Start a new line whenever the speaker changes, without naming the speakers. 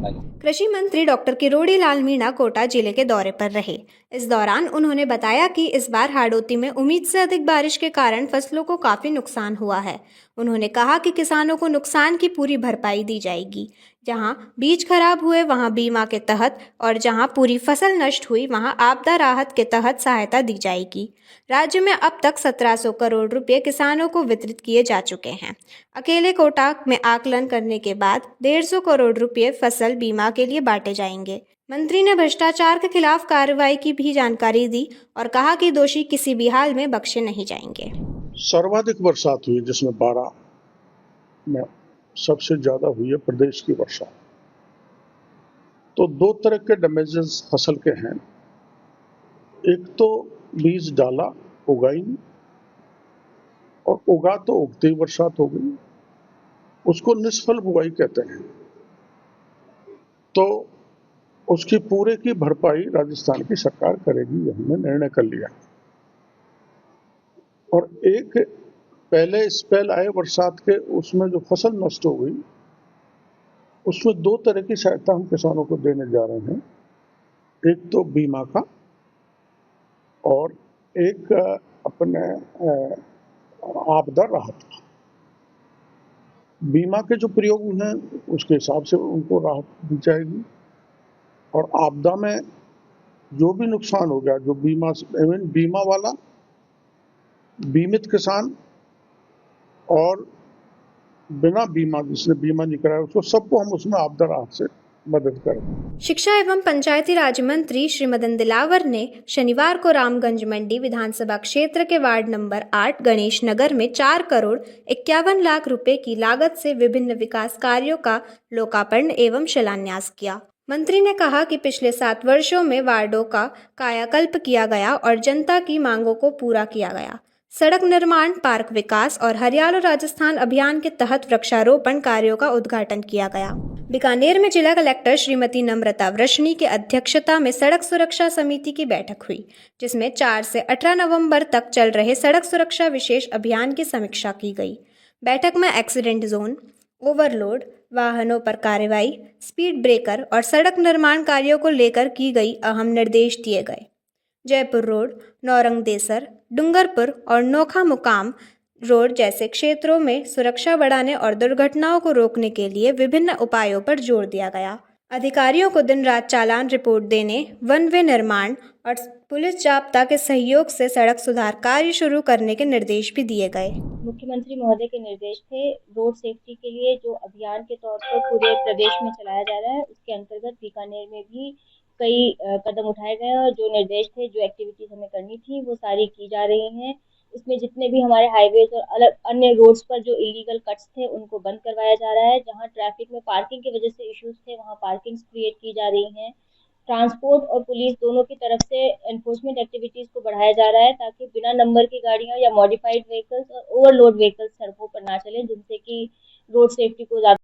कृषि मंत्री डॉक्टर किरोड़ी लाल मीणा कोटा जिले के दौरे पर रहे। इस दौरान उन्होंने बताया कि इस बार हाड़ौती में उम्मीद से अधिक बारिश के कारण फसलों को काफी नुकसान हुआ है। उन्होंने कहा कि किसानों को नुकसान की पूरी भरपाई दी जाएगी। जहां बीज खराब हुए वहां बीमा के तहत और जहां पूरी फसल नष्ट हुई वहां आपदा राहत के तहत सहायता दी जाएगी। राज्य में अब तक 1700 करोड़ रुपए किसानों को वितरित किए जा चुके हैं। अकेले कोटा में आकलन करने के बाद 150 करोड़ रुपए फसल बीमा के लिए बांटे जाएंगे। मंत्री ने भ्रष्टाचार के खिलाफ कार्रवाई की भी जानकारी दी और कहा कि दोषी किसी भी हाल में बख्शे नहीं जाएंगे।
सर्वाधिक बरसात हुई जिसमें 12 में सबसे ज्यादा हुई है प्रदेश की वर्षा। तो दो तरह के डैमेजेस फसल के हैं। एक तो बीज डाला, उगाई और उगा तो उगते ही बरसात हो गई, उसको निष्फल बुआई कहते हैं। तो उसकी पूरे की भरपाई राजस्थान की सरकार करेगी, ये हमने निर्णय कर लिया। और एक पहले स्पेल आए बरसात के, उसमें जो फसल नष्ट हो गई, उसमें दो तरह की सहायता हम किसानों को देने जा रहे हैं। एक तो बीमा का और एक अपने आपदा राहत का। बीमा के जो प्रयोग हैं उसके हिसाब से उनको राहत दी जाएगी और आपदा में जो भी नुकसान हो गया, जो बीमा वाला, बीमित किसान और बिना बीमा जिसने बीमा नहीं कराया उसको, सबको हम उसमें आपदा राहत से मदद करें।
शिक्षा एवं पंचायती राज मंत्री श्री मदन दिलावर ने शनिवार को रामगंज मंडी विधानसभा क्षेत्र के वार्ड नंबर 8 गणेश नगर में 4 करोड़ 51 लाख रुपए की लागत से विभिन्न विकास कार्यों का लोकार्पण एवं शिलान्यास किया। मंत्री ने कहा कि पिछले 7 वर्षों में वार्डों का कायाकल्प किया गया और जनता की मांगों को पूरा किया गया। सड़क निर्माण, पार्क विकास और हरियाली राजस्थान अभियान के तहत वृक्षारोपण कार्यों का उद्घाटन किया गया। बीकानेर में जिला कलेक्टर श्रीमती नम्रता वृष्णी की अध्यक्षता में सड़क सुरक्षा समिति की बैठक हुई, जिसमें 4 से 18 नवंबर तक चल रहे सड़क सुरक्षा विशेष अभियान की समीक्षा की गई। बैठक में एक्सीडेंट जोन, ओवरलोड, वाहनों पर कार्रवाई, स्पीड ब्रेकर और सड़क निर्माण कार्यों को लेकर की गई अहम निर्देश दिए गए। जयपुर रोड, नौरंगदेसर, डूंगरपुर और नोखा मुकाम रोड जैसे क्षेत्रों में सुरक्षा बढ़ाने और दुर्घटनाओं को रोकने के लिए विभिन्न उपायों पर जोर दिया गया। अधिकारियों को दिन रात चालान रिपोर्ट देने, वन वे निर्माण और पुलिस जाब्ता के सहयोग से सड़क सुधार कार्य शुरू करने के निर्देश भी दिए गए।
मुख्यमंत्री महोदय के निर्देश थे रोड सेफ्टी के लिए जो अभियान के तौर पर पूरे प्रदेश में चलाया जा रहा है, उसके अंतर्गत बीकानेर में भी कई कदम उठाए गए और जो निर्देश थे, जो एक्टिविटीज हमें करनी थी, वो सारी की जा रही हैं। इसमें जितने भी हमारे हाईवेज और अलग अन्य रोड्स पर जो इलीगल कट्स थे उनको बंद करवाया जा रहा है। जहां ट्रैफिक में पार्किंग की वजह से इश्यूज थे वहां पार्किंग्स क्रिएट की जा रही हैं। ट्रांसपोर्ट और पुलिस दोनों की तरफ से एनफोर्समेंट एक्टिविटीज को बढ़ाया जा रहा है ताकि बिना नंबर की गाड़ियां या मॉडिफाइड व्हीकल्स और ओवरलोड व्हीकल्स सड़कों पर ना चलें, जिनसे कि रोड सेफ्टी को ज्यादा